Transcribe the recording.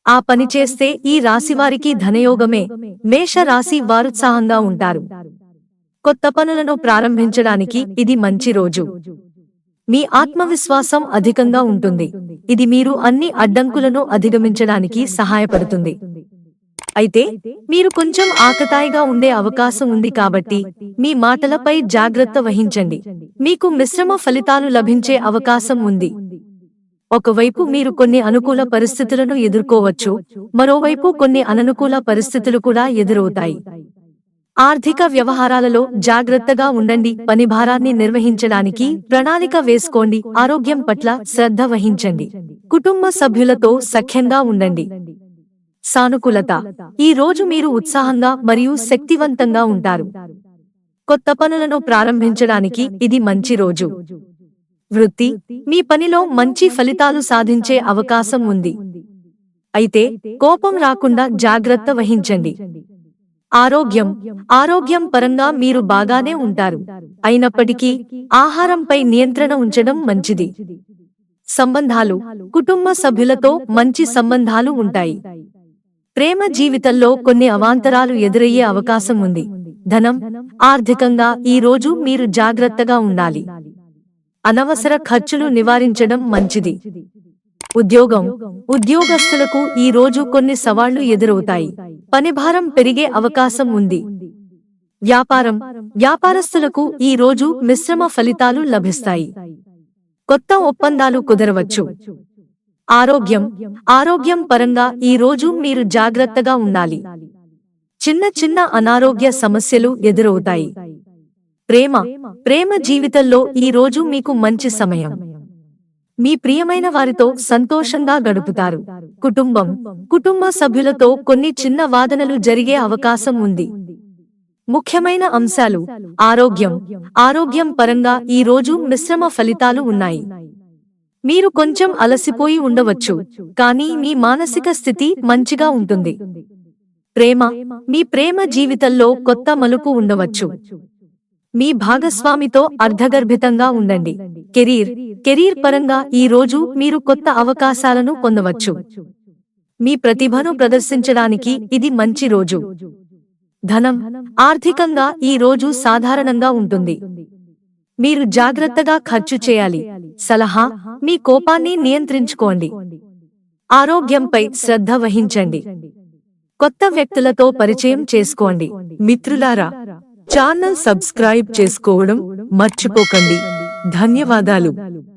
ఆ పని చేస్తే ఈ రాశివారికి ధనయోగమే. మేష రాశి వారుత్సాహంగా ఉంటారు. కొత్త పనులను ప్రారంభించడానికి ఇది మంచి రోజు. మీ ఆత్మవిశ్వాసం అధికంగా ఉంటుంది. ఇది మీరు అన్ని అడ్డంకులను అధిగమించడానికి సహాయపడుతుంది. అయితే మీరు కొంచెం ఆకతాయిగా ఉండే అవకాశం ఉంది కాబట్టి మీ మాటలపై జాగ్రత్త వహించండి. మీకు మిశ్రమ ఫలితాలు లభించే అవకాశం ఉంది. ఒకవైపు మీరు కొన్ని అనుకూల పరిస్థితులను ఎదుర్కోవచ్చు, మరోవైపు కొన్ని అననుకూల పరిస్థితులు కూడా ఎదురవుతాయి. ఆర్థిక వ్యవహారాలలో జాగ్రత్తగా ఉండండి. పని భారాన్ని నిర్వహించడానికి ప్రణాళిక వేసుకోండి. ఆరోగ్యం పట్ల శ్రద్ధ వహించండి. కుటుంబ సభ్యులతో సఖ్యంగా ఉండండి. సానుకూలత. ఈ రోజు మీరు ఉత్సాహంగా మరియు శక్తివంతంగా ఉంటారు. కొత్త పనులను ప్రారంభించడానికి ఇది మంచి రోజు. వృత్తి. మీ పనిలో మంచి ఫలితాలు సాధించే అవకాశం ఉంది. అయితే కోపం రాకుండా జాగ్రత్త వహించండి. ఆరోగ్యం పరంగా మీరు బాగానే ఉంటారు. అయినప్పటికీ ఆహారంపై నియంత్రణ ఉంచడం మంచిది. సంబంధాలు. కుటుంబ సభ్యులతో మంచి సంబంధాలు ఉంటాయి. ప్రేమ జీవితంలో కొన్ని అవాంతరాలు ఎదురయ్యే అవకాశం ఉంది. ధనం. ఆర్థికంగా ఈ రోజు మీరు జాగ్రత్తగా ఉండాలి. అనవసర ఖర్చులు నివారించడం మంచిది. ఉద్యోగస్తులకు ఈ రోజు కొన్ని సవాళ్లు ఎదురవుతాయి. పనిభారం పెరిగే అవకాశం ఉంది. వ్యాపారస్తులకు ఈ రోజు మిశ్రమ ఫలితాలు లభిస్తాయి. కొత్త ఒప్పందాలు కుదరవచ్చు. ఆరోగ్యం పరంగా ఈ రోజు మీరు జాగ్రత్తగా ఉండాలి. చిన్న అనారోగ్య సమస్యలు ఎదురవుతాయి. ప్రేమ జీవితంలో ఈ రోజు మీకు మంచి సమయం. మీ ప్రియమైన వారితో సంతోషంగా గడుపుతారు. కుటుంబ సభ్యులతో కొన్ని చిన్న వాదనలు జరిగే అవకాశం ఉంది. ముఖ్యమైన అంశాలు. ఆరోగ్యం పరంగా ఈ రోజు మిశ్రమ ఫలితాలు ఉన్నాయి. మీరు కొంచెం అలసిపోయి ఉండవచ్చు, కానీ మీ మానసిక స్థితి మంచిగా ఉంటుంది. మీ ప్రేమ జీవితంలో కొత్త మలుపు ఉండవచ్చు. మీ భాగస్వామితో అర్ధగర్భితంగా ఉండండి. కెరీర్ పరంగా ఈ రోజు మీరు కొత్త అవకాశాలను పొందవచ్చు. మీ ప్రతిభను ప్రదర్శించడానికి ఇది మంచి రోజు. ధనం. ఆర్థికంగా ఈ రోజు సాధారణంగా ఉంటుంది. మీరు జాగ్రత్తగా ఖర్చు చేయాలి. సలహా. మీ కోపాన్ని నియంత్రించుకోండి. ఆరోగ్యంపై శ్రద్ధ వహించండి. కొత్త వ్యక్తులతో పరిచయం చేసుకోండి. మిత్రులారా, ఛానల్ సబ్స్క్రైబ్ చేసుకోవడం మర్చిపోకండి. ధన్యవాదాలు.